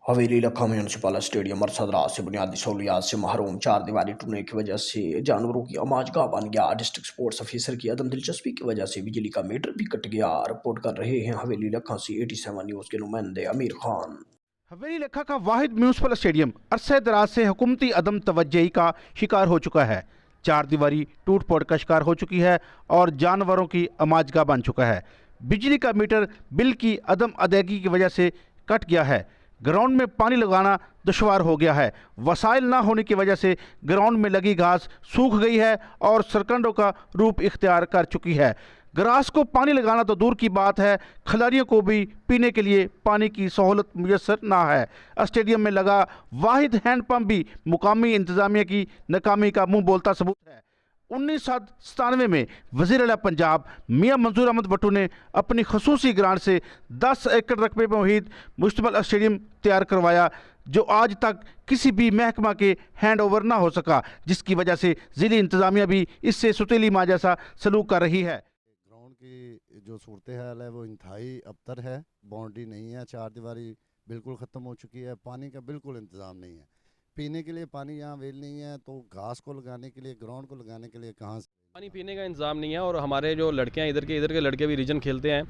हवेली लखा municipal stadium Arshad रात से बुनियादी सहूलियात से महरूम। चार दीवारी टूटने की वजह से जानवरों की अमाजगाह बन गया। डिस्ट्रिक्ट स्पोर्ट्स ऑफिसर की अदम दिलचस्पी की वजह से बिजली का मीटर भी कट गया। रिपोर्ट कर रहे हैं हवेली लखा से 87 न्यूज़ के नुमाइंदे अमीर खान। हवेली लखा का वाहिद म्यूनसिपल स्टेडियम अरसे दराज से हुकूमती अदम तवज्जही का शिकार हो चुका है। चार दीवारी टूट फूट का शिकार हो चुकी है और जानवरों की अमाजगाह बन चुका है। बिजली का मीटर बिल की अदम अदायगी की वजह से कट गया है। ग्राउंड में पानी लगाना दुश्वार हो गया है। वसाइल ना होने की वजह से ग्राउंड में लगी घास सूख गई है और सरकंडों का रूप इख्तियार कर चुकी है। ग्रास को पानी लगाना तो दूर की बात है, खिलाड़ियों को भी पीने के लिए पानी की सहूलत मुयसर ना है। स्टेडियम में लगा वाहिद हैंडपम्प भी मुकामी इंतजामिया की नाकामी का मुंह बोलता सबूत है। 1997 में वज़ीर आला पंजाब मियां मंजूर अहमद भट्टू ने अपनी खसूसी ग्रांट से 10 एकड़ रकबे में मुहित मुश्तमिल स्टेडियम तैयार करवाया, जो आज तक किसी भी महकमा के हैंड ओवर ना हो सका, जिसकी वजह से ज़िली इंतज़ामिया भी इससे सुतीली माँ जैसा सलूक कर रही है। ग्राउंड की जो सूरत हाल है वो इंतहाई अबतर है। बाउंड्री नहीं है, चार दीवारी बिल्कुल ख़त्म हो चुकी है, पानी का बिल्कुल इंतज़ाम नहीं है, पीने के लिए पानी यहाँ अवेल नहीं है, तो घास को लगाने के लिए, ग्राउंड को लगाने के लिए कहाँ से पानी पीने का इंतज़ाम नहीं है। और हमारे जो लड़के हैं इधर के लड़के भी रीजन खेलते हैं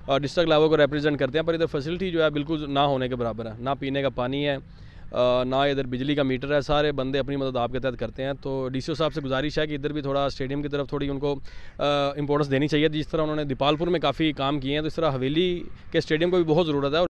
और डिस्ट्रिक्ट लेवल को रिप्रेजेंट करते हैं, पर इधर फैसिलिटी जो है बिल्कुल ना होने के बराबर है। ना पीने का पानी है, ना इधर बिजली का मीटर है। सारे बंदे अपनी मदद आपके तहत करते हैं। तो डीसीओ साहब से गुजारिश है कि इधर भी थोड़ा स्टेडियम की तरफ थोड़ी उनको इंपॉर्टेंस देनी चाहिए। जिस तरह उन्होंने दीपालपुर में काफ़ी काम किए हैं, तो इस तरह हवेली के स्टेडियम को भी बहुत ज़रूरत है।